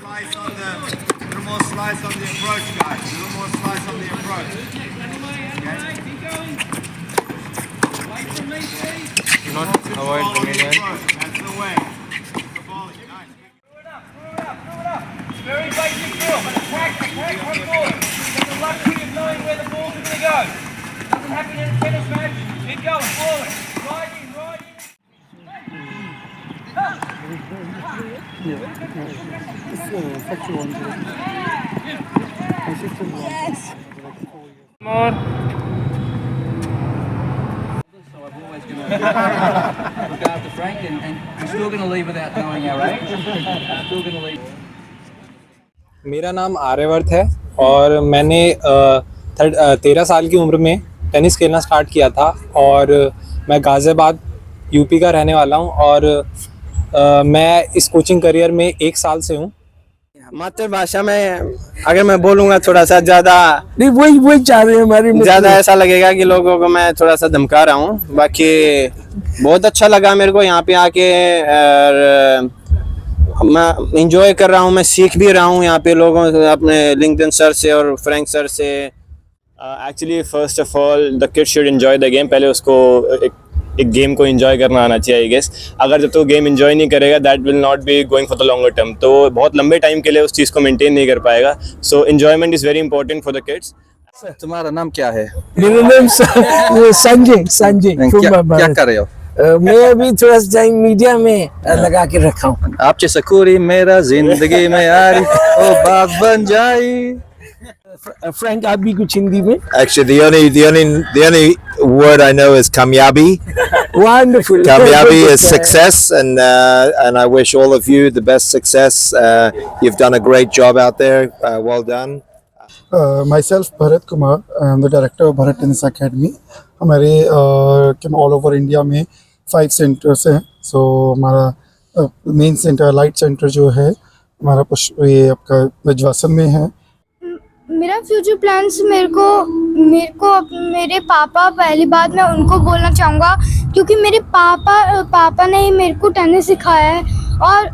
slice on the, little more slice on the approach, guys. A little more slice on the approach. Do not avoid comedian. That's the way. The ball is nice. Throw it up. It's very basic drill, but practice one ball. Get the luxury of knowing where the ball's going to go. Doesn't happen in a tennis match. Keep going, forward. Right in. Yes. More. Look after Frank, and we're still going to leave without knowing our age. Still going to leave. मेरा नाम आर्यवर्त है और मैंने 13 साल की उम्र में tennis खेलना स्टार्ट किया था और मैं गाज़ियाबाद यूपी का रहने वाला हूं और मैं इस कोचिंग करियर में 1 साल से हूं। मातृभाषा में अगर मैं बोलूँगा थोड़ा सा ज़्यादा नहीं, वही चाह रहे हैं हमारे ज़्यादा ऐसा लगेगा कि लोगों को मैं थोड़ा सा धमका रहा हूँ। बाकी बहुत अच्छा लगा मेरे को यहाँ पे आके और मैं इंजॉय कर रहा हूँ, मैं सीख भी रहा हूँ यहाँ पे लोगों अपने लिंक्डइन सर से और फ्रैंक सर से। Actually first of all the kid should enjoy the game. पहले उसको एक गेम को एंजॉय करना आना चाहिए आई गेस। अगर जब तो गेम एंजॉय नहीं करेगा that will not be going for the longer term, तो बहुत लंबे टाइम के लिए उस चीज़ को मेंटेन नहीं कर पाएगा। So enjoyment is very important for the kids. तुम्हारा नाम क्या है? मेरा नाम संजय। क्या कर रहे हो? मैं अभी थोड़ा सा टाइम मीडिया में लगा के रखा हूँ। आप जैसा कोरी मेरा जिंदगी में यारी ओ बात बन जाई। फ्रैंक, आप भी कुछ हिंदी में? Actually, the only word I know is kamyabi. Wonderful. Kamyabi is success, and I wish all of you the best success. You've done a great job out there. Well done. Myself, Bharat Kumar. I am the director of Bharat Tennis Academy. हमारे all over India में 5 centers हैं. So हमारा main centre light centre जो है हमारा ये आपका विजवासन में है। मेरा फ्यूचर प्लान्स मेरे को मेरे पापा, पहली बात मैं उनको बोलना चाहूँगा क्योंकि मेरे पापा ने ही मेरे को टेनिस सिखाया है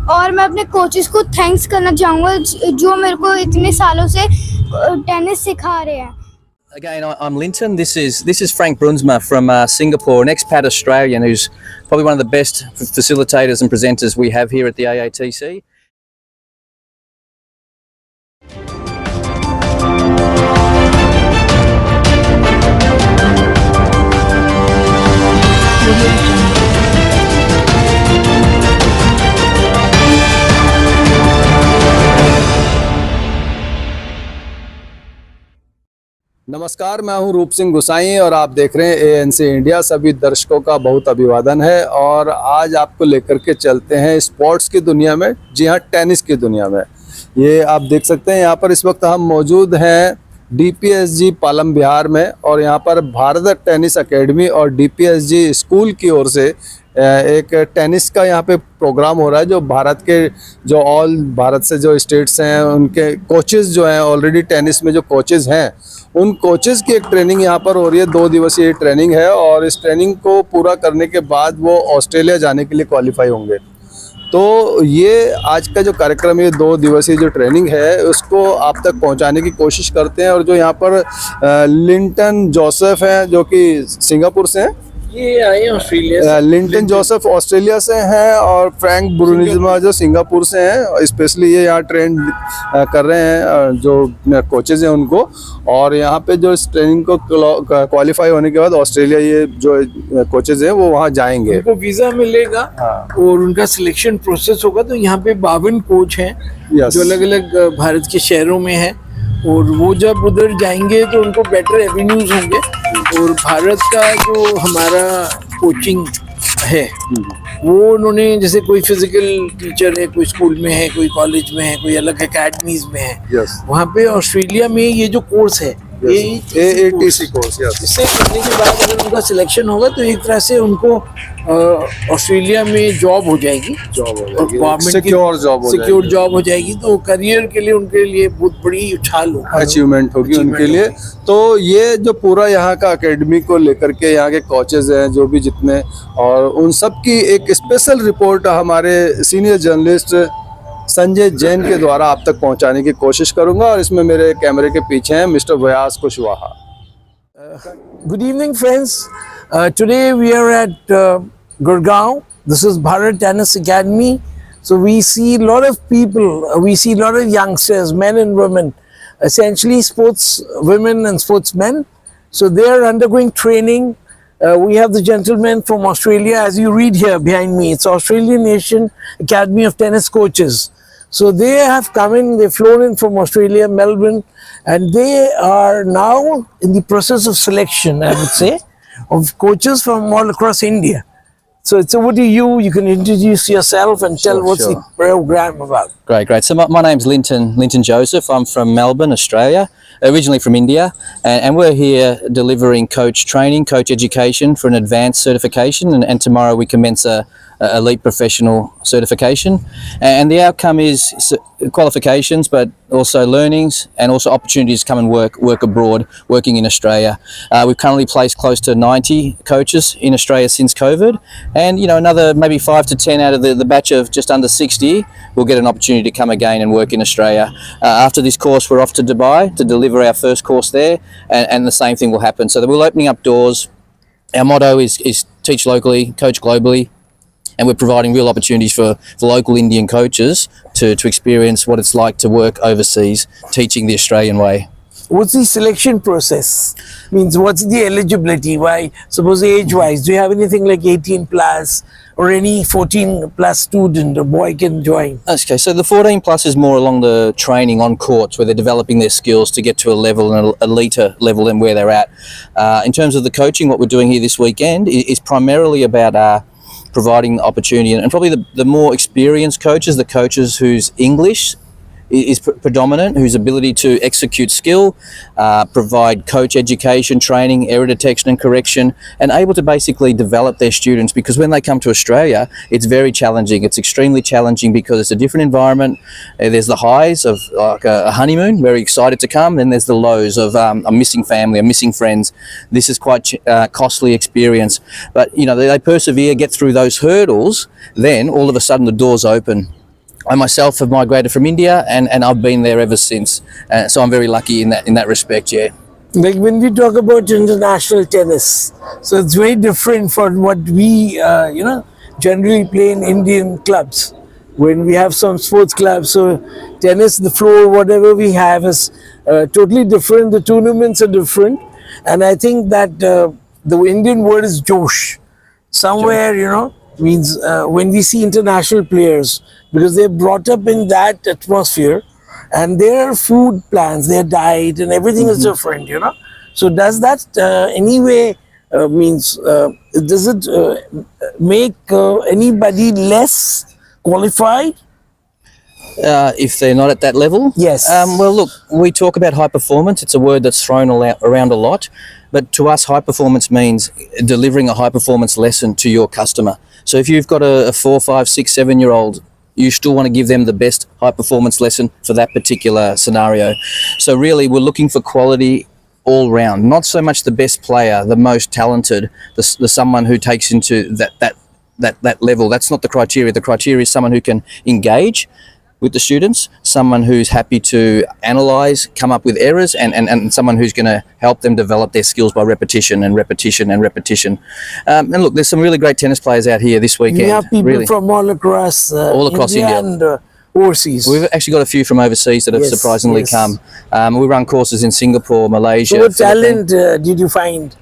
और मैं अपने कोचेस को थैंक्स करना चाहूँगा जो मेरे को इतने सालों से टेनिस सिखा रहे हैं। Again, I'm Linton. This is Frank Brunsma from Singapore, an expat Australian who's probably one of the best facilitators and presenters we have here at the AATC. नमस्कार, मैं हूं रूप सिंह गुसाई और आप देख रहे हैं ANC इंडिया। सभी दर्शकों का बहुत अभिवादन है और आज आपको लेकर के चलते हैं स्पोर्ट्स की दुनिया में। जी हां, टेनिस की दुनिया में। ये आप देख सकते हैं यहाँ पर इस वक्त हम मौजूद हैं DPSG पालम बिहार में और यहाँ पर भारत टेनिस एकेडमी और DPSG स्कूल की ओर से एक टेनिस का यहाँ पे प्रोग्राम हो रहा है। जो भारत के जो ऑल भारत से जो स्टेट्स हैं उनके कोचेज़ जो हैं, ऑलरेडी टेनिस में जो कोचेज़ हैं उन कोचेज़ की एक ट्रेनिंग यहाँ पर हो रही है। 2 दिवसीय ट्रेनिंग है और इस ट्रेनिंग को पूरा करने के बाद वो ऑस्ट्रेलिया जाने के लिए क्वालिफाई होंगे। तो ये आज का जो कार्यक्रम है, 2 दिवसीय जो ट्रेनिंग है उसको आप तक पहुंचाने की कोशिश करते हैं। और जो यहाँ पर लिंटन जोसेफ हैं जो कि सिंगापुर से हैं, ये आए ऑस्ट्रेलिया से। लिंटन जोसेफ ऑस्ट्रेलिया से हैं और फ्रैंक ब्रुनिज्मा जो सिंगापुर से हैं। स्पेशली ये यहाँ ट्रेन कर रहे हैं जो कोचेज हैं उनको। और यहाँ पे जो इस ट्रेनिंग को क्वालिफाई होने के बाद ऑस्ट्रेलिया ये जो कोचेज हैं वो वहाँ जाएंगे। उनको वीज़ा मिलेगा और उनका सिलेक्शन प्रोसेस होगा। तो यहाँ पे 52 कोच हैं जो अलग अलग भारत के शहरों में हैं और वो जब उधर जाएंगे तो उनको बेटर एवेन्यूज होंगे। और भारत का जो हमारा कोचिंग है वो उन्होंने, जैसे कोई फिजिकल टीचर है, कोई स्कूल में है, कोई कॉलेज में है, कोई अलग एकेडमीज में है, वहाँ पे ऑस्ट्रेलिया में ये जो कोर्स है AATC कोर्स, इससे करने के बाद अगर उनका सिलेक्शन होगा तो एक तरह से उनको ऑस्ट्रेलिया में जॉब हो जाएगी, सिक्योर जॉब हो जाएगी। तो करियर के लिए उनके लिए बहुत बड़ी उछाल होगी, अचीवमेंट होगी उनके लिए। तो ये जो पूरा यहाँ का एकेडमी को लेकर के यहाँ के कोचेज हैं जो भी जितने, और उन सब की एक स्पेशल रिपोर्ट हमारे सीनियर जर्नलिस्ट संजय जैन के द्वारा आप तक पहुंचाने की कोशिश करूंगा। और इसमें मेरे कैमरे के पीछे हैं mister Vyas Kushwaha. Good evening, friends. Today we are at Gurgaon. This is Bharat Tennis Academy. So we see a lot of people, we see a lot of youngsters, men and women, essentially sports women and sportsmen. So they are undergoing training. We have the gentleman from Australia, as you read here behind me. It's Australian Nation Academy of Tennis Coaches. So they have come in, they've flown in from Australia, Melbourne, and they are now in the process of selection, I would say, of coaches from all across India. So it's over to you. You can introduce yourself and tell what's the program about. Great. So my name's Linton Joseph. I'm from Melbourne, Australia, originally from India, and we're here delivering coach training, coach education for an advanced certification, and tomorrow we commence a elite professional certification, and the outcome is qualifications, but also learnings and also opportunities to come and work abroad, working in Australia. We've currently placed close to 90 coaches in Australia since COVID, and another maybe 5 to 10 out of the batch of just under 60 will get an opportunity to come again and work in Australia. After this course, we're off to Dubai to deliver our first course there, and the same thing will happen. So that we're opening up doors. Our motto is teach locally, coach globally. And we're providing real opportunities for local Indian coaches to experience what it's like to work overseas, teaching the Australian way. What's the selection process? Means what's the eligibility? Why, suppose age-wise, do you have anything like 18 plus or any 14 plus student or boy can join? Okay, so the 14 plus is more along the training on courts where they're developing their skills to get to a level, an elite level than where they're at. In terms of the coaching, what we're doing here this weekend is primarily about providing opportunity, and probably the more experienced coaches, the coaches whose English is predominant, whose ability to execute skill, provide coach education, training, error detection and correction, and able to basically develop their students, because when they come to Australia, it's very challenging. It's extremely challenging because it's a different environment. There's the highs of like a honeymoon, very excited to come, then there's the lows of I'm missing family, I'm missing friends. This is quite costly experience, but they persevere, get through those hurdles, then all of a sudden the doors open. I myself have migrated from India, and I've been there ever since. So I'm very lucky in that respect, yeah. Like when we talk about international tennis, so it's very different from what we, generally play in Indian clubs. When we have some sports clubs, so tennis, the floor, whatever we have is totally different. The tournaments are different. And I think that the Indian word is Josh. Somewhere, means when we see international players, because they're brought up in that atmosphere, and their food plans, their diet and everything is different, So does that anyway does it make anybody less qualified? If they're not at that level? Yes. Well, look, we talk about high performance. It's a word that's thrown around a lot. But to us, high performance means delivering a high performance lesson to your customer. So if you've got a 4, 5, 6, 7-year-old, you still want to give them the best high performance lesson for that particular scenario. So really, we're looking for quality all round, not so much the best player, the most talented, the someone who takes into that level. That's not the criteria. The criteria is someone who can engage with the students, someone who's happy to analyze, come up with errors, and someone who's going to help them develop their skills by repetition and repetition and repetition. And look, there's some really great tennis players out here this weekend. We have people from all across India and overseas. We've actually got a few from overseas that have surprisingly come. We run courses in Singapore, Malaysia. So what talent did you find?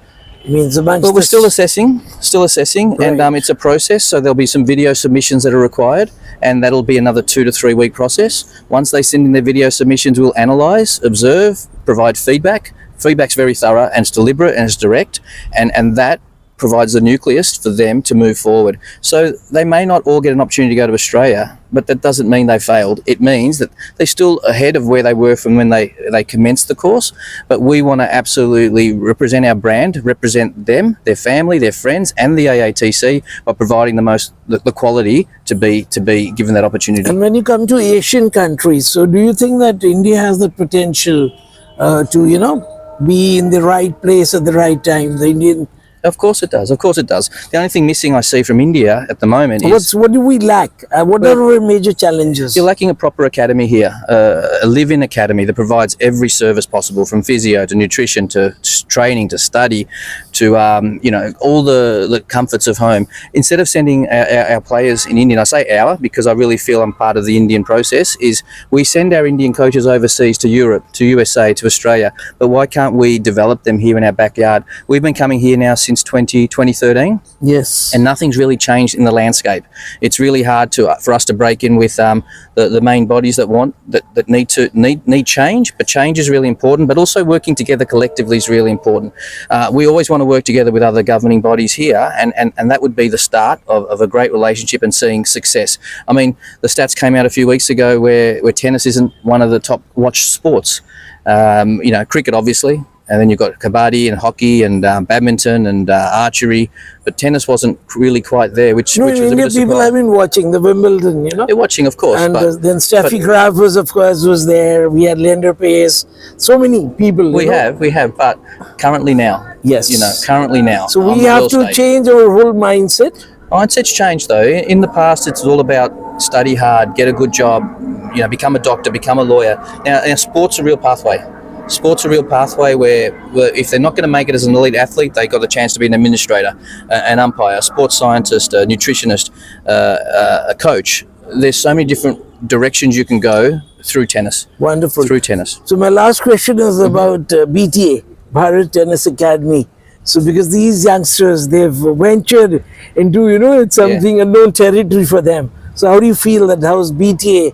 But we're still assessing, right. And it's a process. So there'll be some video submissions that are required, and that'll be another 2 to 3 week process. Once they send in their video submissions, we'll analyze, observe, provide feedback. Feedback's very thorough and it's deliberate and it's direct, and that provides the nucleus for them to move forward. So they may not all get an opportunity to go to Australia, but that doesn't mean they failed. It means that they're still ahead of where they were from when they commenced the course. But we want to absolutely represent our brand, represent them, their family, their friends, and the AATC by providing the quality to be given that opportunity. And when you come to Asian countries, so do you think that India has the potential to be in the right place at the right time? The Indian Of course it does. Of course it does. The only thing missing I see from India at the moment is What do we lack? What are our major challenges? you're lacking a proper academy here, a live-in academy that provides every service possible, from physio to nutrition to training to study to all the comforts of home. Instead of sending our players in India, and I say our because I really feel I'm part of the Indian process, is we send our Indian coaches overseas to Europe, to USA, to Australia. But why can't we develop them here in our backyard? We've been coming here now since 2013. Yes. And nothing's really changed in the landscape. It's really hard for us to break in with the main bodies that need change. But change is really important. But also working together collectively is really important. We always want to work together with other governing bodies here, and that would be the start of a great relationship and seeing success. I mean, the stats came out a few weeks ago where tennis isn't one of the top watched sports. Cricket obviously. And then you've got kabaddi and hockey and badminton and archery, but tennis wasn't really quite there, which was a bit of a people surprise. have been watching the Wimbledon, They're watching, of course. and but then Steffi Graf was there. We had Leander Pace. So many people. we have, but currently now. Yes. Currently now. So on we the have world to stage. change our whole mindset. Mindset's changed though. In the past, it's all about study hard, get a good job, become a doctor, become a lawyer. Now sport's a real pathway. Sport's a real pathway where if they're not going to make it as an elite athlete, they got a chance to be an administrator, an umpire, a sports scientist, a nutritionist, a coach. There's so many different directions you can go through tennis. Wonderful. Through tennis. So my last question is about BTA, Bharat Tennis Academy. So because these youngsters, they've ventured into, it's something unknown territory for them. So how do you feel that how's BTA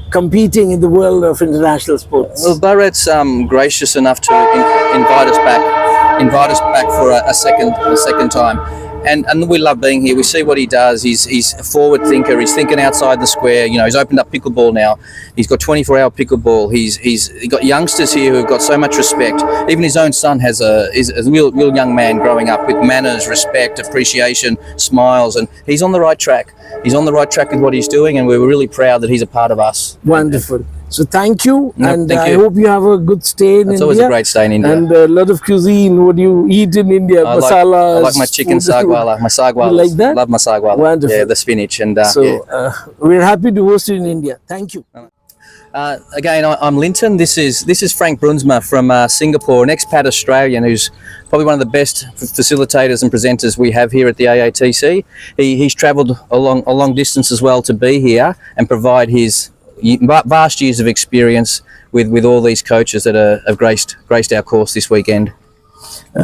competing in the world of international sports? Well, Bharat's gracious enough to invite us back for a second time. And we love being here. We see what he does. He's a forward thinker. He's thinking outside the square. He's opened up pickleball now. He's got 24-hour pickleball. He's got youngsters here who've got so much respect. Even his own son is a real young man growing up with manners, respect, appreciation, smiles, and he's on the right track. He's on the right track with what he's doing, and we're really proud that he's a part of us. Wonderful. So thank you, and thank I you. hope you have a good stay in India. It's always a great stay in India. And a lot of cuisine. What do you eat in India? Masalas. I like my chicken sagwala, my sagwalas. You like that? Love my sagwala. Wonderful. Yeah, the spinach and we're happy to host you in India. Thank you. Again, I'm Linton. This is Frank Brunsma from Singapore, an expat Australian who's probably one of the best facilitators and presenters we have here at the AATC. He's travelled a long distance as well to be here and provide his vast years of experience with all these coaches that have graced our course this weekend.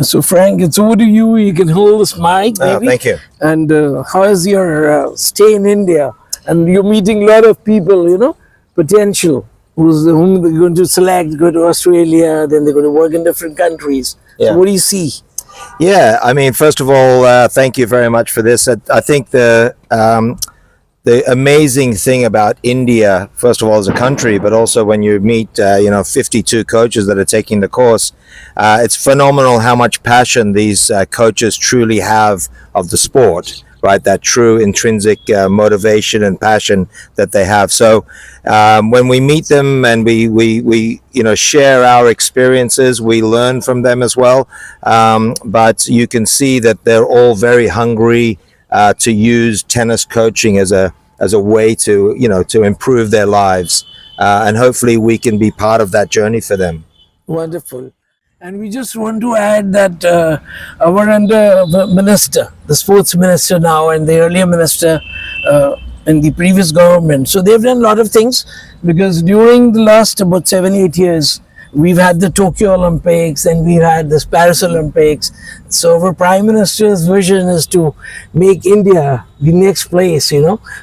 So Frank, it's over to you. You can hold this mic, maybe. Thank you. And how is your stay in India? And you're meeting a lot of people, potential, whom they're going to select, go to Australia, then they're going to work in different countries. Yeah. So what do you see? Yeah, I mean, first of all, thank you very much for this. I think the amazing thing about India, first of all, as a country, but also when you meet, 52 coaches that are taking the course, it's phenomenal how much passion these coaches truly have of the sport, right? That true intrinsic motivation and passion that they have. So when we meet them and we share our experiences, we learn from them as well. But you can see that they're all very hungry to use tennis coaching as a way to improve their lives, and hopefully we can be part of that journey for them. Wonderful. And we just want to add that our under minister, the sports minister now, and the earlier minister in the previous government, so they've done a lot of things, because during the last about 7-8 years, we've had the Tokyo Olympics and we've had this Paris Olympics. So our Prime Minister's vision is to make India the next place,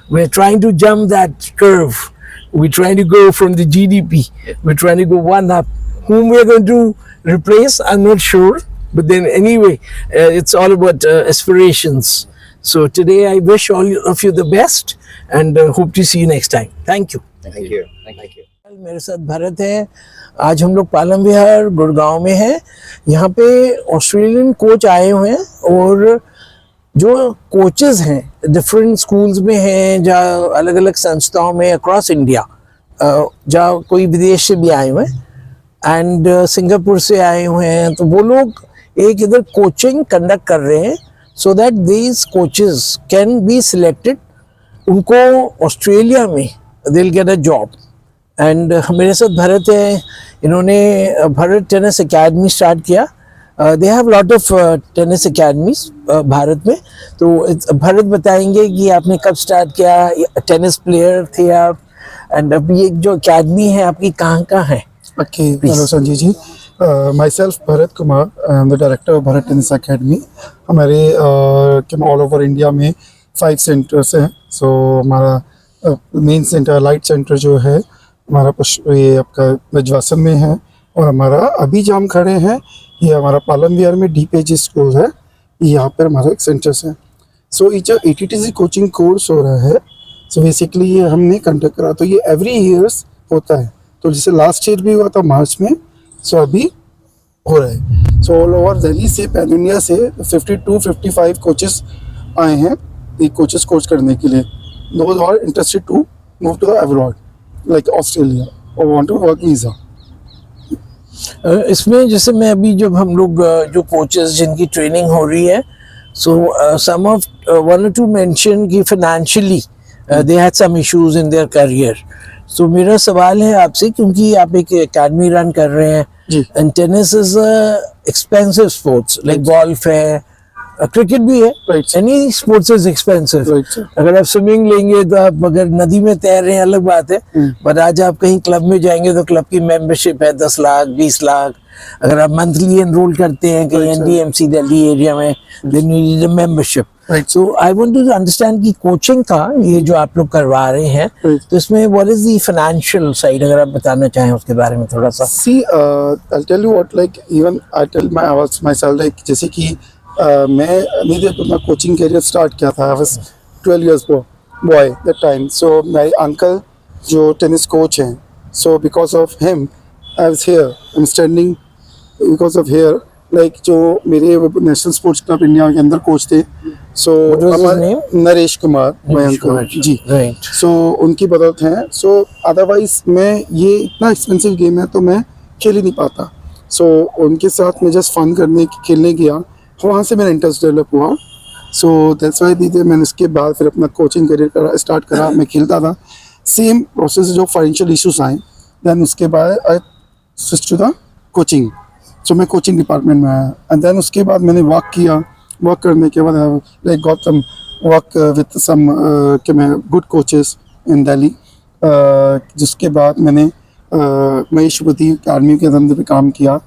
We're trying to jump that curve. We're trying to go from the GDP. We're trying to go one up. Whom we're going to replace, I'm not sure. But then anyway, it's all about aspirations. So today I wish all of you the best and hope to see you next time. Thank you. Thank you. Thank you. मेरे साथ भरत है। आज हम लोग पालम विहार गुड़गांव में हैं। यहाँ पे ऑस्ट्रेलियन कोच आए हुए हैं और जो कोचेस हैं डिफरेंट स्कूल्स में हैं, जहाँ अलग अलग संस्थाओं में अक्रॉस इंडिया, जहाँ कोई विदेश से भी आए हुए हैं एंड सिंगापुर से आए हुए हैं। तो वो लोग एक इधर कोचिंग कंडक्ट कर रहे हैं so that these coaches can be selected, उनको ऑस्ट्रेलिया में they will get a job. And मेरे साथ भरत है, इन्होंने भारत टेनिस एकेडमी स्टार्ट किया। They have lot of tennis academies Bharat में। तो भरत बताएंगे कि आपने कब स्टार्ट किया, टेनिस प्लेयर थे आप, एंड अभी एक जो एकेडमी है आपकी कहाँ है? Okay, hello Sanjay ji, myself Bharat Kumar, I am the director of Bharat tennis academy. हमारे ऑल ओवर इंडिया में 5 सेंटर्स हैं। सो हमारा मेन सेंटर, लाइट सेंटर जो है हमारा ये आपका विजवासन में है, और हमारा अभी जहाँ हम खड़े हैं ये हमारा पालम विहार में DPSG स्कूल है, यहाँ पर हमारा एक सेंटर्स है। सो ये जो AATC कोचिंग कोर्स हो रहा है, सो बेसिकली ये हमने कंडक्ट करा, तो ये एवरी ईयर्स होता है। तो जैसे लास्ट ईयर भी हुआ था मार्च में, सो अभी हो रहा है। सो ऑल ओवर दिल्ली से, पैन इंडिया से 52-55 कोचेस आए हैं ये कोचेस कोच करने के लिए। Those are interested to move to the abroad like Australia और वांट टू वर्क वीज़ा। इसमें जैसे मैं अभी जब हम लोग जो कोचेस जिनकी ट्रेनिंग हो रही है, so some of 1 or 2 mention कि financially they had some issues in their career. So मेरा सवाल है आपसे, क्योंकि आप एक एकेडमी रन कर रहे हैं, and tennis is expensive sports, like golf है, क्रिकेट भी है, एनी स्पोर्ट्स इज एक्सपेंसिव। अगर आप स्विमिंग लेंगे तो आप अगर नदी में तैर रहे हैं अलग बात है, पर आज आप कहीं क्लब में जाएंगे तो क्लब की मेंबरशिप है 10 लाख 20 लाख। अगर आप मंथली एनरोल करते हैं कहीं NDMC दिल्ली एरिया में, then you need a membership. So I want to understand कि कोचिंग का ये जो आप लोग करवा रहे हैं, तो इसमें what is the financial side, अगर आप बताना चाहें उसके बारे में थोड़ा सा। See I tell you what, like even I tell myself, like जैसे कि मैं नहीं जब अपना कोचिंग करियर स्टार्ट किया था, I was 12 years by that time. So मेरे अंकल जो टेनिस कोच हैं, so because of him I was here, I am standing because of here. Like जो मेरे नेशनल स्पोर्ट्स क्लब इंडिया के अंदर coach थे, सो नरेश कुमार माय अंकल जी, सो उनकी बदौलत हैं। सो अदरवाइज मैं ये इतना एक्सपेंसिव गेम है तो मैं खेल ही नहीं पाता। सो उनके साथ मैं जस्ट फन खेलने गया, वहाँ से मेरा इंटरेस्ट डेवलप हुआ। सो दैट्स व्हाई दीजिए मैंने उसके बाद फिर अपना कोचिंग करियर स्टार्ट करा। मैं खेलता था, सेम प्रोसेस, जो फाइनेंशियल इश्यूज आए, देन उसके बाद I switch to the coaching. So मैं कोचिंग डिपार्टमेंट में आया, एंड देन उसके बाद मैंने वर्क किया। वर्क करने के बाद like got some work with some good coaches in Delhi. जिसके बाद मैंने महेशवती अकेडमी के अंदर भी काम किया,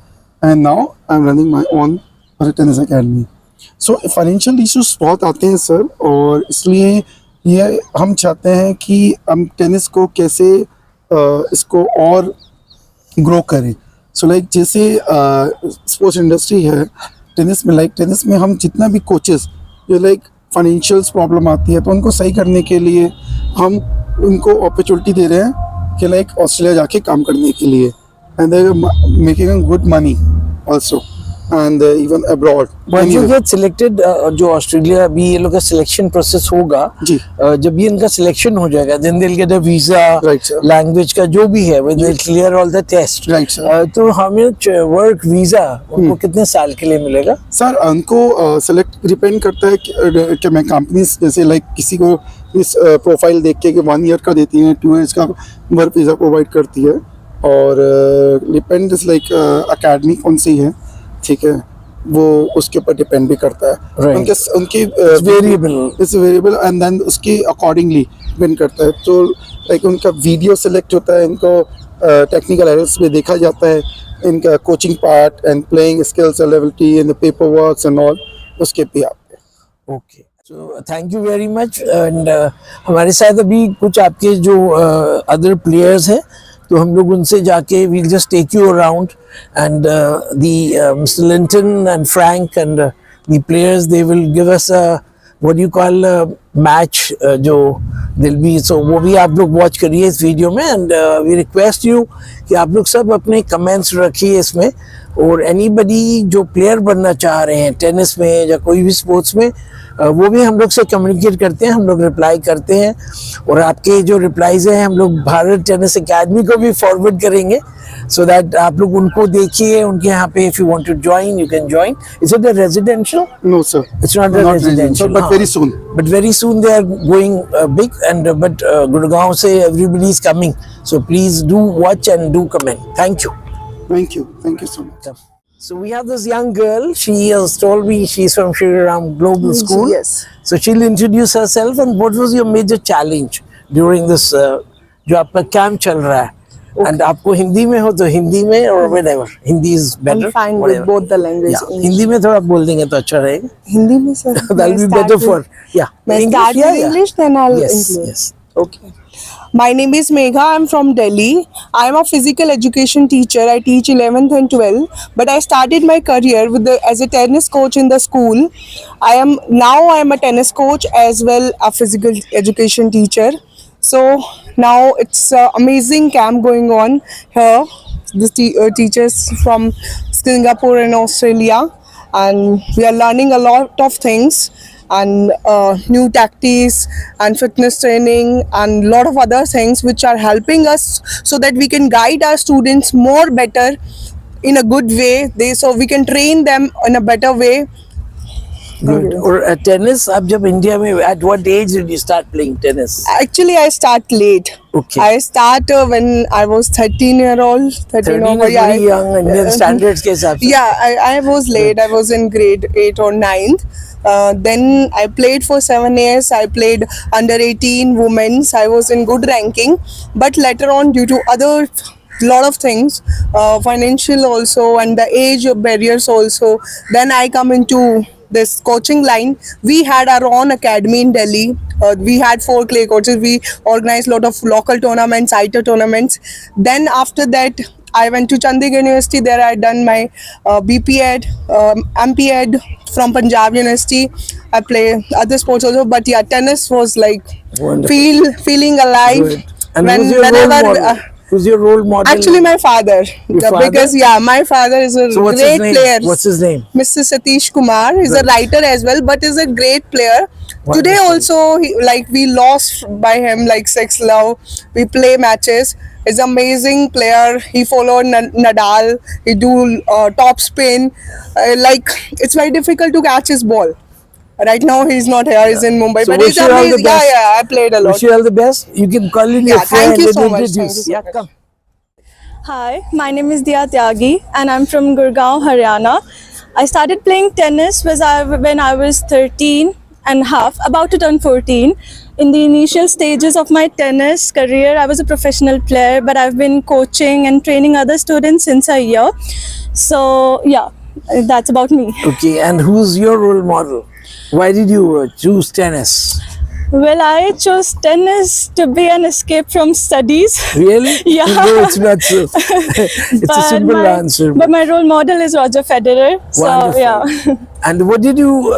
and now I am running my own tennis academy. So financial issues बहुत आते हैं सर, और इसलिए ये हम चाहते हैं कि हम टेनिस को कैसे इसको और ग्रो करें। सो लाइक जैसे स्पोर्ट्स इंडस्ट्री है टेनिस में, लाइक टेनिस में हम जितना भी कोचेस जो लाइक फाइनेंशियल्स प्रॉब्लम आती है, तो उनको सही करने के लिए हम उनको अपॉर्चुनिटी दे रहे हैं कि लाइक ऑस्ट्रेलिया जाके काम करने के लिए, and they are making good money also, and even abroad. Once you get selected, जो ऑस्ट्रेलिया अभी ये लोग का सिलेक्शन प्रोसेस होगा जी, जब ये इनका सिलेक्शन हो जाएगा, then they'll get a visa, language का जो भी है, when they'll clear all the test. तो हमें वर्क वीजा उनको कितने साल के लिए मिलेगा? सर उनको सेलेक्ट डिपेंड करता है कि मैं कंपनी जैसे लाइक किसी को इस प्रोफाइल देख के 1 year का देती हैं, 2 years का वर्क वीजा प्रोवाइड करती है, और डिपेंड लाइक अकेडमी कौन सी है, ठीक है, वो उसके ऊपर डिपेंड भी करता है। उनकी वेरिएबल एंड देन उसके अकॉर्डिंगली डिपेंड करता है। तो लाइक उनका वीडियो सेलेक्ट होता है, इनको टेक्निकल एरर्स में देखा जाता है, इनका coaching part and playing skills availability and the paper works and all, उसके भी आते हैं। Okay, so thank you very much. And हमारे साथ अभी कुछ आपके जो अदर प्लेयर्स हैं, तो हम लोग उनसे जाके we'll just take you around, and Mr. Linton and Frank and the players, they will give us what you call match जो दिल भी, सो वो भी आप लोग वॉच करिए इस वीडियो में। एंड वी रिक्वेस्ट यू कि आप लोग सब अपने कमेंट्स रखिए इसमें, और एनीबडी जो प्लेयर बनना चाह रहे हैं टेनिस में या कोई भी स्पोर्ट्स में, वो भी हम लोग से कम्युनिकेट करते हैं, हम लोग रिप्लाई करते हैं। और आपके जो रिप्लाईज हैं हम लोग भारत टेनिस एकेडमी को भी फॉरवर्ड करेंगे, so that आप लोग उनको देखिए, उनके यहाँ पे if you want to join you can join. Is it a residential? No, sir. It's not a residential, but very soon. But very soon they are going big, and but Gurgaon say everybody is coming, so please do watch and do comment. Thank you. Thank you. Thank you so much. So we have this young girl. She has told me she's from Sri Ram Global School. Yes. So she'll introduce herself. And what was your major challenge during this जो आपका camp चल रहा है? And आपको हिंदी में हो तो हिंदी में, or whatever. Hindi is better. I'm fine whatever. with both the languages. Yeah. Hindi में थोड़ा बोल देंगे तो अच्छा रहेगा. Hindi में sir. That'll be better for May I start with English, then I'll include. Yes. Okay. My name is Megha. I'm from Delhi. I'm a physical education teacher. I teach 11th and 12th. But I started my career as a tennis coach in the school. I am a tennis coach as well a physical education teacher. So now it's an amazing camp going on here. The teachers from Singapore and Australia, and we are learning a lot of things, and new tactics and fitness training and lot of other things which are helping us so that we can guide our students more better in a good way, so we can train them in a better way. Good. और tennis आप जब India में, at what age did you start playing tennis? Actually, I start late. Okay. I start when I was 13-year-old. 13 is very young Indian standards के हिसाब से. Yeah, I was late. I was in grade 8 or 9th. Then I played for 7 years. I played under 18 women's. I was in good ranking. But later on, due to other lot of things, financial also, and the age barriers also, then I come into this coaching line. We had our own academy in Delhi. We had 4 clay coaches. We organized a lot of local tournaments, ITA tournaments. Then after that, I went to Chandigarh University. There I done my BPEd, MPEd from Punjab University. I play other sports also, but yeah, tennis was like feeling alive. Good. And who's your role model? Who's your role model? Actually, my father. Your father? Because my father is a So what's great his name? player. What's his name? Mr. Satish Kumar. He's a writer as well, but is a great player. Wonderful. Today also, we lost by him like 6-love. We play matches. He's an amazing player. He followed Nadal. He do top spin. It's very difficult to catch his ball. Right now he's not here. He's in Mumbai. So but he's amazing. Yeah, I played a lot. Wish you all the best. You can call in your friend. Thank you and so much. introduce. Thank you so Yeah, much. come. Hi, my name is Diya Tyagi and I'm from Gurgaon, Haryana. I started playing tennis when I was 13 and half, about to turn 14. In the initial stages of my tennis career, I was a professional player, but I've been coaching and training other students since a year. So yeah, that's about me. Okay, and who's your role model? Why did you choose tennis? Well, I chose tennis to be an escape from studies. Really? Yeah. No, it's not so. It's a simple answer. But my role model is Roger Federer. So Wonderful. yeah. And what did you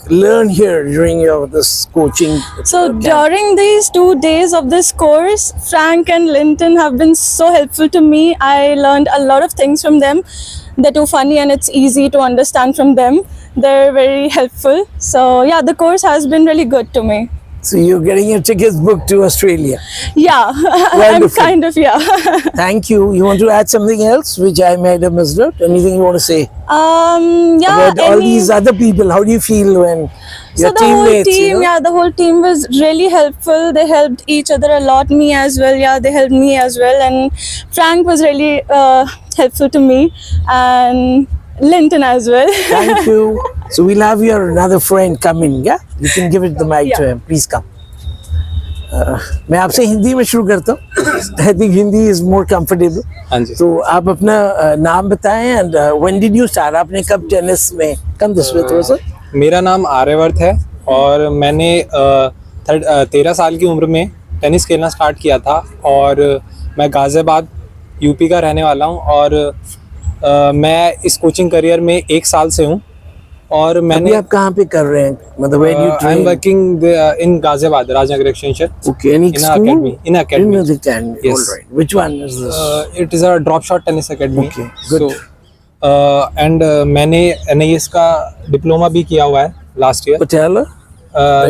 learn here during this coaching? So during these 2 days of this course, Frank and Linton have been so helpful to me. I learned a lot of things from them. They're too funny and it's easy to understand from them. They're very helpful. So yeah, the course has been really good to me. So you're getting your tickets booked to Australia. Yeah, I'm Wonderful. kind of, yeah. Thank you. You want to add something else which I might have missed out? Anything you want to say Yeah. about all these other people? How do you feel when your So the whole teammates? team, yeah, the whole team was really helpful. They helped each other a lot. Me as well, yeah, they helped me as well. And Frank was really helpful to me, and Linton as well. Thank you. So we'll have your another friend come in. Yeah, you can give it the mic to him. Please come. मैं आपसे हिंदी में शुरू करता हूँ. I think Hindi is more comfortable. हाँ जी. तो आप अपना नाम बताएं and when did you start? आपने कब टेनिस में come this way थोड़ा सा? मेरा नाम आर्यवर्त है और मैंने 13 साल की उम्र में टेनिस खेलना स्टार्ट किया था और मैं गाज़ियाबाद यूपी का रहने वाला हूँ और मैं इस कोचिंग करियर में 1 साल से हूँ और अभी मैंने आप कहाँ पे कर रहे हैं, मतलब when you I am train? Working in Ghaziabad Rajnagar extension Okay, any in school? academy. In academy. In academy. Yes. All right. Which one is this? It is a drop shot tennis academy Okay, good. And मैंने NIS का diploma भी किया हुआ है last year Patella?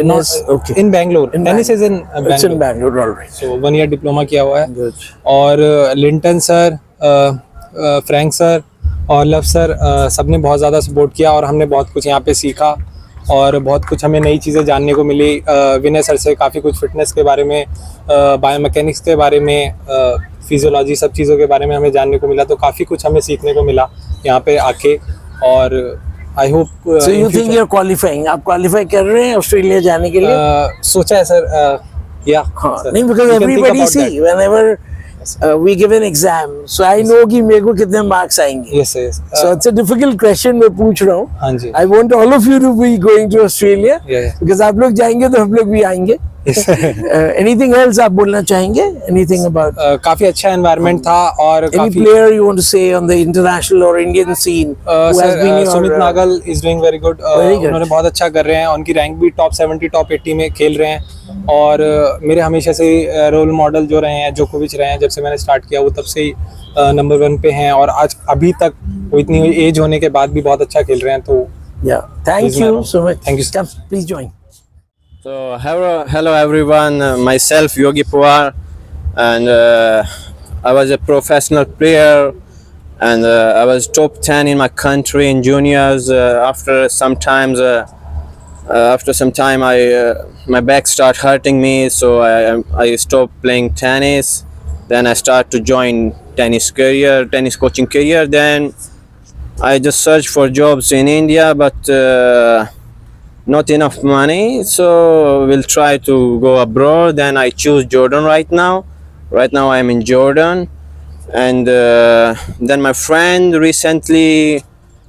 NIS, okay. In Bangalore In tennis is in It's in Bangalore. All right. So 1 year diploma किया हुआ है Good. और लिंटन सर, फ्रैंक सर और लव सर सब ने बहुत ज़्यादा सपोर्ट किया और हमने बहुत कुछ यहाँ पे सीखा और बहुत कुछ हमें नई चीज़ें जानने को मिली। विनय सर से काफ़ी कुछ फिटनेस के बारे में, बायोमैकेनिक्स के बारे में, फिजियोलॉजी, सब चीज़ों के बारे में हमें जानने को मिला, तो काफ़ी कुछ हमें सीखने को मिला यहाँ पे आके। और I hope So you think you're qualifying? आप qualify कर रहे हैं ऑस्ट्रेलिया जाने के लिए? सोचा है सर, या हाँ, नहीं, because everybody see whenever we give an exam, so I know कि मेरे को कितने मार्क्स आएंगे. Yes yes So it's a difficult question मैं पूछ रहा हूँ. हाँ जी I want all of you to be going to Australia Yeah. because आप लोग जाएंगे तो हम लोग भी आएंगे. Anything else आप बोलना चाहेंगे? Anything about काफ़ी अच्छा एनवायरनमेंट था और any काफ़ी player you want to say on the international or Indian scene who has been your Sumit Nagal is doing very good. Very good. उन्होंने बहुत अच्छा कर रहे हैं, उनकी रैंक भी टॉप 70 टॉप 80 में खेल रहे हैं और मेरे हमेशा से रोल मॉडल जो रहे हैं जोकोविच रहे हैं, जब से मैंने स्टार्ट किया वो तब से ही नंबर 1 पे हैं और आज अभी तक वो इतनी एज होने के बाद भी बहुत अच्छा खेल रहे हैं। तो Yeah, thank Please, you ma'am. so much. Thank you. Come, please join. So hello everyone, myself Yogi Pawar, and I was a professional player, and I was top 10 in my country in juniors. After some time, my back started hurting me, so I stopped playing tennis. Then I started to join tennis coaching career. Then I just searched for jobs in India, but not enough money, so we'll try to go abroad. Then I choose Jordan right now. Right now I'm in Jordan, and then my friend recently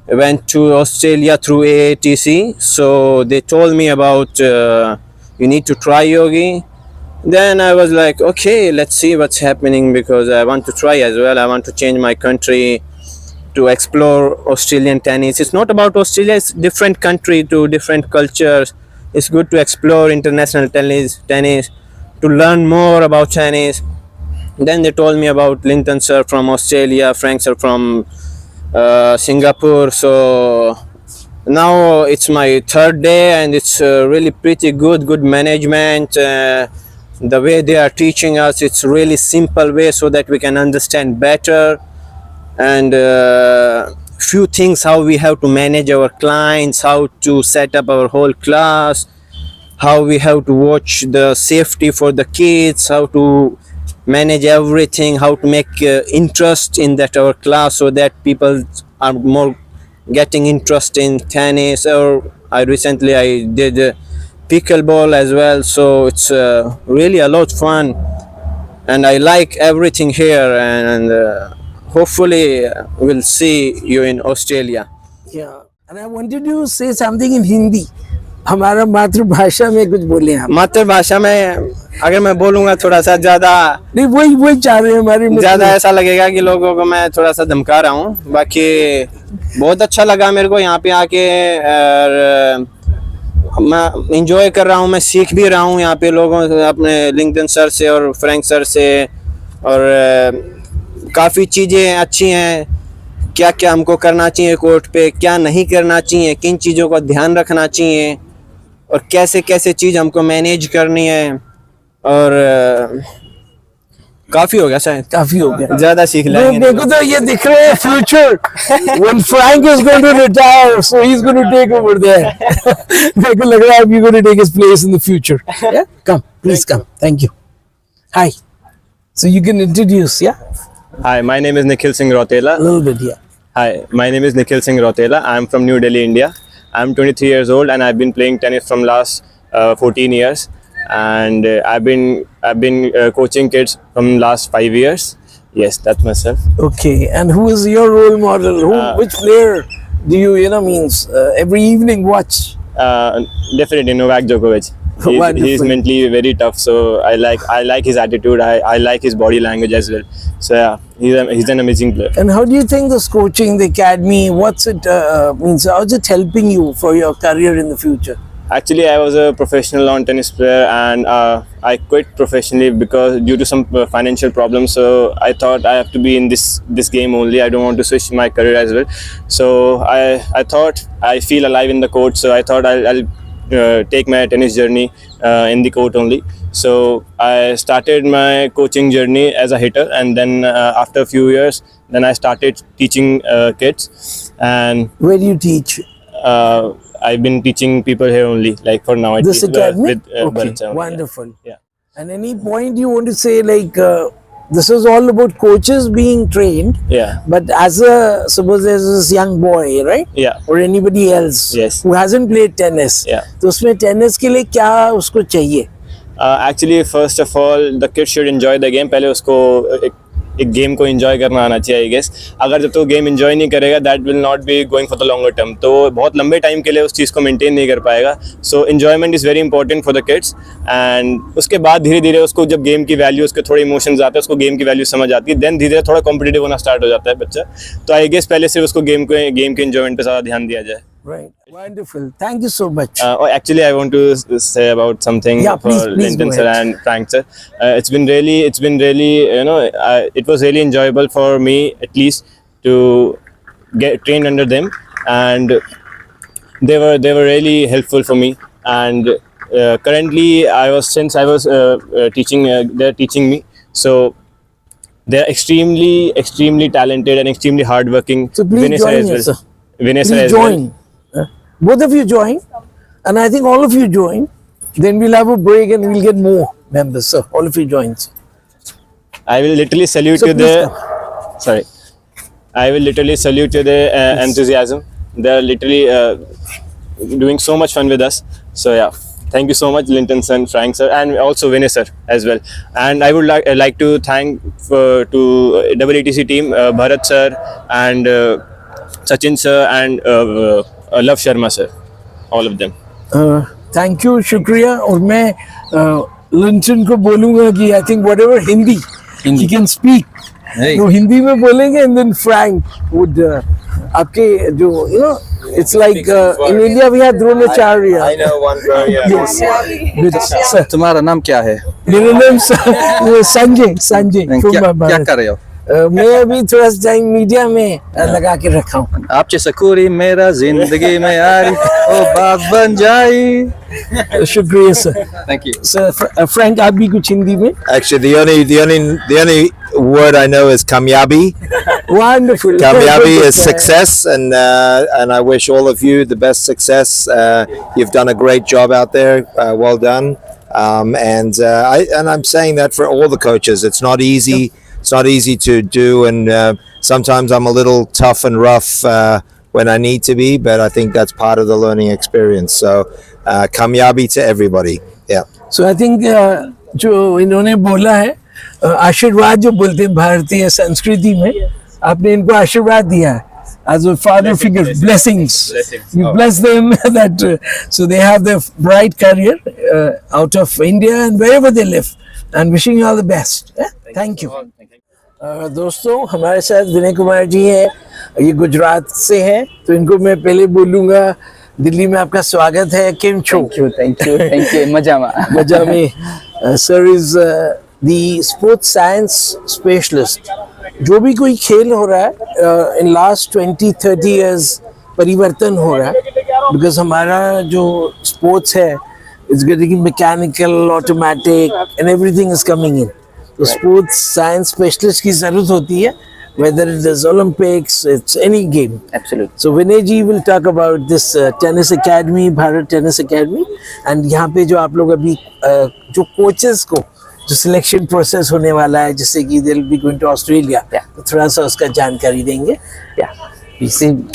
went to Australia through AATC, so they told me about you need to try yogi. Then I was like, okay, let's see what's happening, because I want to try as well. I want to change my country to explore Australian tennis. It's not about Australia, it's different country to different cultures. It's good to explore international tennis, to learn more about tennis. Then they told me about Linton sir from Australia, Frank sir from Singapore. So now it's my 3rd day and it's really pretty good management. The way they are teaching us, it's really simple way so that we can understand better. And few things, how we have to manage our clients, how to set up our whole class, how we have to watch the safety for the kids, how to manage everything, how to make interest in that our class so that people are more getting interest in tennis. Or I did pickleball as well, so it's really a lot fun, and I like everything here, and hopefully we'll see you in Australia. Yeah, and I wanted to say something in Hindi. हमारा मातृभाषा में कुछ बोले हम। मातृभाषा में अगर मैं बोलूँगा थोड़ा सा ज़्यादा नहीं, वही चाह रहे हैं हमारे ज़्यादा ऐसा लगेगा कि लोगों को मैं थोड़ा सा धमका रहा हूँ। बाकी बहुत अच्छा लगा मेरे को यहाँ पे आके, और मैं इंजॉय कर रहा हूँ, मैं सीख भी रहा हूँ यहाँ पे लोगों से, अपने लिंकन सर से और फ्रैंक सर से, और काफ़ी चीज़ें अच्छी हैं। क्या क्या हमको करना चाहिए कोर्ट पे, क्या नहीं करना चाहिए, किन चीज़ों का ध्यान रखना चाहिए, और कैसे कैसे चीज़ हमको मैनेज करनी है। और काफ़ी हो गया, शायद काफी हो गया, ज़्यादा सीख लेंगे। मेरे को तो ये दिख रहा है future, when Frank is going to retire, so he's going to take over there. मेरे को लग रहा है you're going to take his place in the future. Yeah, come, please come. Thank you. Hi. So you can introduce, yeah? Hi, my name is Nikhil Singh Rotela. A little bit, yeah. Hi, my name is Nikhil Singh Rotela. I'm from New Delhi, India. I'm 23 years old and I've been playing tennis from last 14 years. And I've been coaching kids from last 5 years. Yes, that's myself. Okay, and who is your role model? Which player do you means every evening watch? Definitely Novak Djokovic. He's mentally very tough. So I like his attitude. I like his body language as well. So yeah, he's an amazing player. And how do you think this coaching, the academy, what's it means? How's it helping you for your career in the future? Actually, I was a professional lawn tennis player, and I quit professionally because due to some financial problems. So I thought I have to be in this game only. I don't want to switch my career as well. So I thought I feel alive in the court. So I thought I'll take my tennis journey in the court only. So I started my coaching journey as a hitter, and then after a few years, then I started teaching kids. And where do you teach? I've been teaching people here only, like for now. This academy? Okay, wonderful. Yeah. And any point you want to say, like, this is all about coaches being trained. Yeah. But suppose there's this young boy, right? Yeah. Or anybody else who hasn't played tennis. Yeah. तो उसमें tennis के लिए क्या उसको चाहिए? Actually, first of all, the kid should enjoy the game. पहले उसको एक गेम को एंजॉय करना आना चाहिए, आई गेस. अगर जब तो गेम एंजॉय नहीं करेगा, that will not be going for the longer term. तो बहुत लंबे टाइम के लिए उस चीज़ को मेंटेन नहीं कर पाएगा. So enjoyment is very important for the kids. And उसके बाद धीरे धीरे उसको जब गेम की वैल्यू, उसके थोड़े इमोशंस आते हैं, उसको गेम की वैल्यू समझ आती है, देन धीरे धीरे थोड़ा कॉम्पिटिटिव होना स्टार्ट हो जाता है बच्चा. तो आई गेस पहले सिर्फ उसको गेम के एंजॉयमेंट पे ज़्यादा ध्यान दिया जाए. Right. Wonderful. Thank you so much. Actually, I want to say about something for Linton sir and Frank sir. It's been really, it was really enjoyable for me, at least, to get trained under them, and they were really helpful for me. And currently, since I was teaching, they're teaching me. So they're extremely talented and extremely hardworking. So please join us, sir. Please join. Both of you join, and I think all of you join. Then we'll have a break and we'll get more members. So all of you join. I will literally salute you there. I will literally salute you their enthusiasm. They're literally doing so much fun with us. So yeah, thank you so much, Linton sir, Frank sir, and also Vyas sir as well. And I would like to thank to AATC team, Bharat sir and Sachin sir and Love Sharma sir, all of them. Thank you, शुक्रिया. और मैं Linton को बोलूँगा कि I think whatever Hindi he can speak, वो हिंदी में बोलेंगे, and then Frank would आपके जो it's like in India we have Dronacharya. I know one word. Yes. Good. Sir, तुम्हारा नाम क्या है? मेरा नाम संजय. क्या कर रहे हो? मैं अभी थोड़ा टाइम मीडिया में लगा के रखा हूँ. आप जैसा कोरी मेरा जिंदगी में यारी ओ बात बन जाए. शुक्रिया sir. Thank you. Sir Frank, आप भी कुछ हिंदी में? Actually, the only word I know is kamyabi. Wonderful. Kamyabi is success, and I wish all of you the best success. You've done a great job out there. Well done. And I'm saying that for all the coaches. It's not easy. It's not easy to do, and sometimes I'm a little tough and rough when I need to be, but I think that's part of the learning experience. So, kamyabi to everybody. Yeah. So I think जो इन्होंने बोला है, आशीर्वाद जो बोलते हैं भारतीय संस्कृति में, आपने इनको आशीर्वाद दिया है. As a father figure, blessings. You bless them that so they have their bright career out of India and wherever they live. And wishing you all the best. Thank you. दोस्तों, हमारे साथ विनय कुमार जी हैं. ये गुजरात से हैं, तो इनको मैं पहले बोलूँगा दिल्ली में आपका स्वागत है. केम छो? Thank you. मजा में. Sir is the sports science specialist. जो भी कोई खेल हो रहा है in last 20-30 years परिवर्तन हो रहा है, because हमारा जो sports है it's getting mechanical, automatic, and everything is coming in. तो sports science specialist की ज़रूरत होती है, whether it is Olympics, it's any game. Absolutely. So Vinay ji will talk about this tennis academy, Bharat Tennis Academy, and यहाँ पे जो आप लोग अभी जो coaches को जो selection process होने वाला है, जैसे कि they'll be going to Australia, तो थोड़ा सा उसका जानकारी देंगे.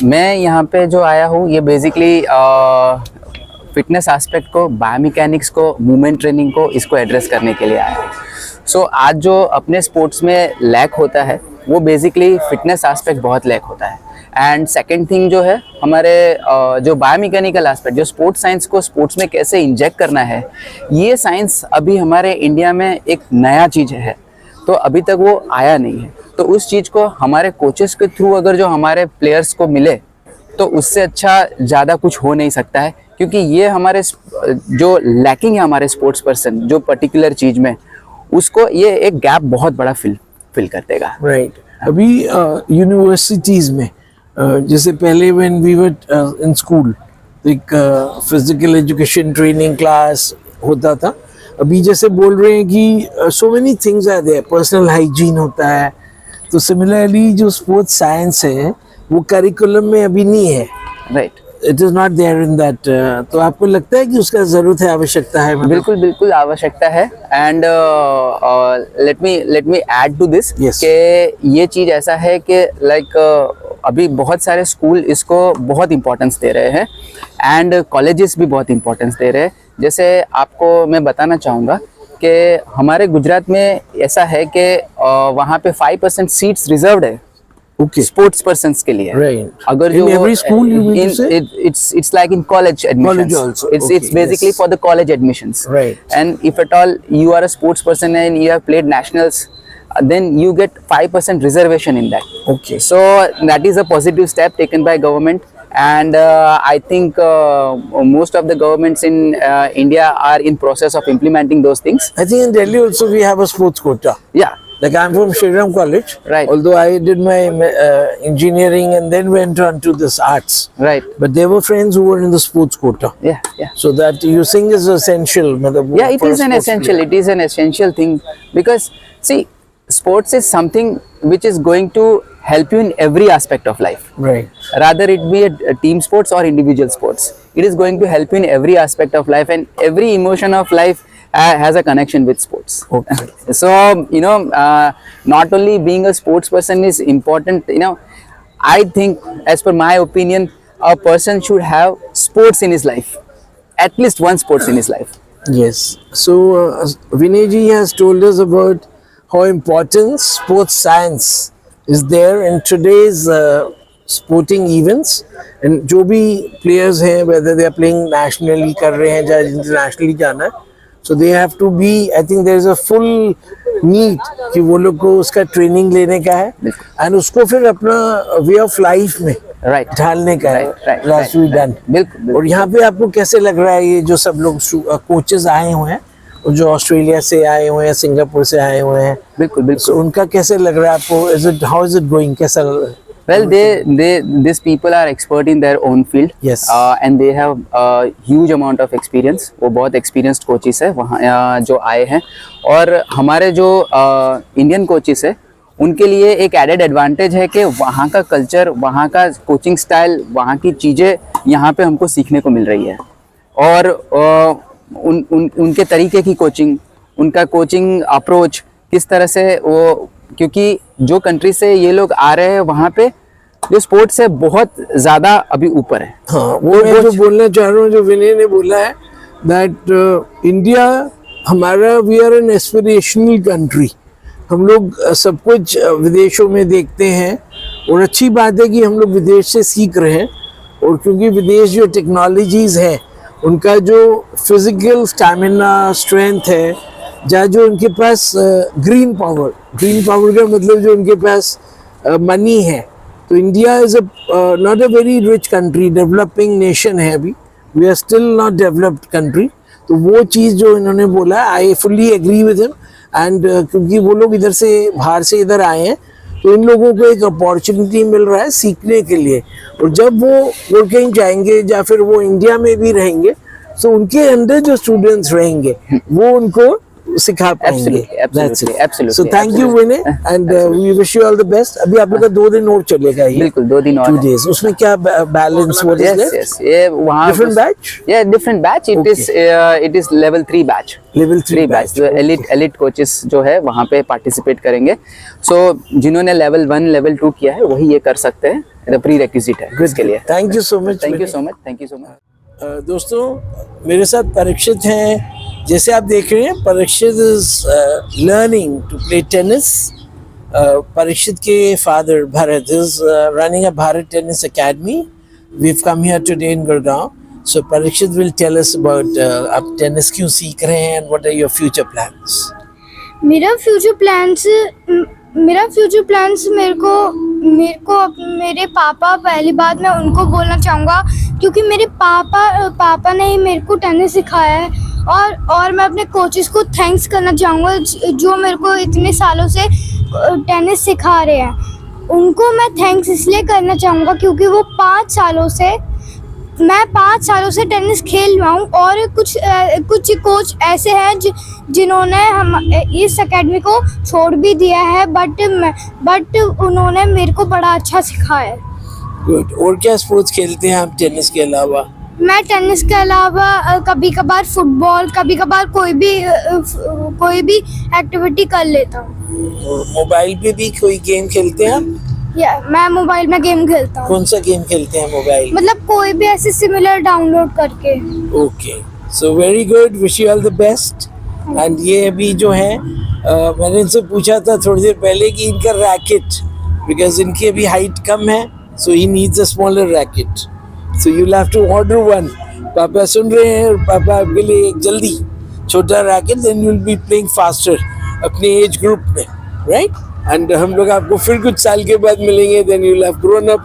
मैं यहाँ पे जो आया हूँ, ये बेसिकली फिटनेस एस्पेक्ट को, बायोमैकेनिक्स को, मूवमेंट ट्रेनिंग को, इसको एड्रेस करने के लिए आया हूँ. सो आज जो अपने स्पोर्ट्स में लैक होता है, वो बेसिकली फिटनेस एस्पेक्ट बहुत लैक होता है. एंड सेकंड थिंग जो है हमारे जो बायोमैकेनिकल एस्पेक्ट, जो स्पोर्ट्स साइंस को स्पोर्ट्स में कैसे इंजेक्ट करना है, ये साइंस अभी हमारे इंडिया में एक नया चीज़ है, तो अभी तक वो आया नहीं है। तो उस चीज़ को हमारे कोचेस के थ्रू अगर जो हमारे प्लेयर्स को मिले तो उससे अच्छा ज़्यादा कुछ हो नहीं सकता है, क्योंकि ये हमारे जो लैकिंग है हमारे स्पोर्ट्स पर्सन जो पर्टिकुलर चीज़ में, उसको ये एक गैप बहुत बड़ा फिल कर देगा। राइट। अभी यूनिवर्सिटीज़ में जैसे पहले when we were in school एक फिजिकल एजुकेशन ट्रेनिंग क्लास होता था, अभी जैसे बोल रहे हैं कि so many things are there, personal hygiene होता है, तो सिमिलरली जो स्पोर्ट्स साइंस है वो करिकुलम में अभी नहीं है। Right, it is not there in that. तो आपको लगता है कि उसका ज़रूरत है, आवश्यकता है? बिल्कुल बिल्कुल आवश्यकता है। And let me add to this कि ये चीज़ ऐसा है कि लाइक अभी बहुत सारे स्कूल इसको बहुत इम्पोर्टेंस दे रहे हैं एंड कॉलेजेस भी बहुत इम्पोर्टेंस दे रहे हैं। जैसे आपको मैं बताना चाहूँगा कि हमारे गुजरात में ऐसा है कि वहाँ पे 5% सीट्स रिजर्व्ड है स्पोर्ट्स पर्सन्स के लिए। Right. अगर In जो every school you mean to say? it's like in college admissions. College also. It's basically for the college admissions. Right. And if at all you are a sports person and you have played nationals, then you get 5% reservation in that. Okay. So that is a positive step taken by government, and I think most of the governments in India are in process of implementing those things. I think in Delhi also we have a sports quota. Yeah. Like I'm from Shriram College, Right. Although I did my engineering and then went on to this arts. Right. But there were friends who were in the sports quota. Yeah, yeah. So that you think is essential. Yeah, it is an essential. It is an essential thing because see, sports is something which is going to help you in every aspect of life. Right. Rather it be a team sports or individual sports, it is going to help you in every aspect of life, and every emotion of life has a connection with sports. Okay. So not only being a sports person is important, I think as per my opinion a person should have sports in his life, at least one sports in his life. Yes. So Vinay ji has told us about how important sports science is there in today's sporting events, and जो भी players हैं, whether they are playing nationally कर रहे हैं या internationally जाना है, so they have to be, I think there is a full need कि वो लोग को उसका ट्रेनिंग लेने का है एंड उसको फिर अपना वे ऑफ लाइफ में ढालने का है। बिल्कुल। और यहाँ पे आपको कैसे लग रहा है ये जो सब लोग कोचेस आए हुए हैं और जो ऑस्ट्रेलिया से आए हुए हैं, सिंगापुर से आए हुए हैं? बिल्कुल बिल्कुल। so, उनका कैसे लग रहा है आपको? How is it going? कैसा? Well, these people are expert in their own field. Yes. And they have a huge amount of experience. वो बहुत experienced coaches है वहाँ जो आए हैं, और हमारे जो इंडियन कोचेस है उनके लिए एक एडेड एडवांटेज है कि वहाँ का कल्चर, वहाँ का कोचिंग स्टाइल, वहाँ की चीज़ें यहाँ पे हमको सीखने को मिल रही है, और उनके तरीके की कोचिंग, उनका कोचिंग अप्रोच किस तरह से वो, क्योंकि जो कंट्री से ये लोग आ रहे हैं वहाँ पे जो स्पोर्ट्स है बहुत ज़्यादा अभी ऊपर है। हाँ, वो मैं जो बोलना चाह रहा हूँ, जो विनय ने बोला है दैट इंडिया हमारा, we are an aspirational country. हम लोग सब कुछ विदेशों में देखते हैं और अच्छी बात है कि हम लोग विदेश से सीख रहे हैं, और क्योंकि विदेश जो टेक्नोलॉजीज़ हैं उनका जो फिजिकल स्टैमिना, स्ट्रेंथ है, या जो उनके पास ग्रीन पावर का मतलब जो उनके पास मनी है, तो India is not a very rich country, developing nation है अभी, we are still not developed country. तो वो चीज़ जो इन्होंने बोला, I fully agree with him, and क्योंकि वो लोग इधर से, बाहर से इधर आए हैं, तो इन लोगों को एक अपॉर्चुनिटी मिल रहा है सीखने के लिए, और जब वो कहीं जाएंगे या फिर वो इंडिया में भी रहेंगे, तो उनके अंदर जो स्टूडेंट्स रहेंगे वो उनको सिखा पाएंगे। Absolutely. So thank you Vinay, and we wish you all the best. अभी आप लोग का 2 दिन और चलेगा ये? बिल्कुल, 2 दिन और। 2 days। उसमें क्या balance? What is that? Yes. ये वहाँ different batch? Yeah, different batch. It is level 3 batch. Level 3 batch। जो elite coaches जो है वहाँ पे participate करेंगे। So जिन्होंने level 1, level 2 किया है वही ये कर सकते हैं, the prerequisite है इसके लिए। Thank you so much। Thank you so much। दोस्तों, मेरे साथ परीक्षित हैं। जैसे आप देख रहे हैं, Parikshit is learning to play tennis, Parikshit ke father Bharat is running a Bharat Tennis Academy. We've come here today in Gurgaon. So Parikshit will tell us about आप tennis क्यों सीख रहे हैं and what are your future plans? मेरा future plans मेरे पापा, पहली बात मैं उनको बोलना चाहूँगा क्योंकि मेरे पापा ने ही मेरे को टेनिस सिखाया है और मैं अपने कोचेस को थैंक्स करना चाहूँगा जो मेरे को इतने सालों से टेनिस सिखा रहे हैं। उनको मैं थैंक्स इसलिए करना चाहूँगा क्योंकि वो 5 सालों से टेनिस खेल रहा हूँ और कुछ कोच ऐसे हैं जिन्होंने हम इस एकेडमी को छोड़ भी दिया है बट उन्होंने मेरे को बड़ा अच्छा सिखाया है। Good. और क्या स्पोर्ट्स खेलते हैं आप टेनिस के अलावा? मैं टेनिस के अलावा कभी कभार फुटबॉल, कभी कभार कोई भी एक्टिविटी कर लेता हूँ। मोबाइल पे भी कोई गेम खेलते हैं आप? मैं मोबाइल में गेम खेलता हूँ। कौन सा गेम खेलते हैं मोबाइल? मतलब कोई भी ऐसे सिमिलर डाउनलोड करके। Okay, so very good, wish you all the best. And ये अभी जो है मैंने इनसे पूछा था थोड़ी देर पहले कि इनका रैकेट, बिकॉज इनकी अभी हाइट कम है, so he needs a smaller racket, so you will have to order one. पापा सुन रहे हैं, पापा आपके लिए एक जल्दी छोटा racket, then you will be playing faster अपने एज ग्रुप में, राइट? एंड हम लोग आपको फिर कुछ साल के बाद मिलेंगे, then you will have grown up,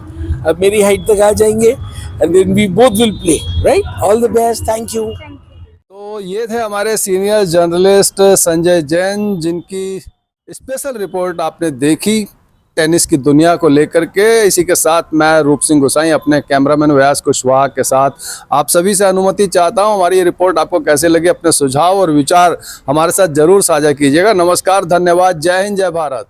अब मेरी हाइट तक आ जाएंगे and then we both will play, right? All the best, thank you. तो ये थे हमारे सीनियर जर्नलिस्ट संजय जैन, जिनकी स्पेशल रिपोर्ट आपने देखी टेनिस की दुनिया को लेकर के। इसी के साथ मैं रूप सिंह गुसाई अपने कैमरामैन व्यास कुशवाहा के साथ आप सभी से अनुमति चाहता हूं। हमारी ये रिपोर्ट आपको कैसे लगी, अपने सुझाव और विचार हमारे साथ जरूर साझा कीजिएगा। नमस्कार, धन्यवाद, जय हिंद, जय भारत।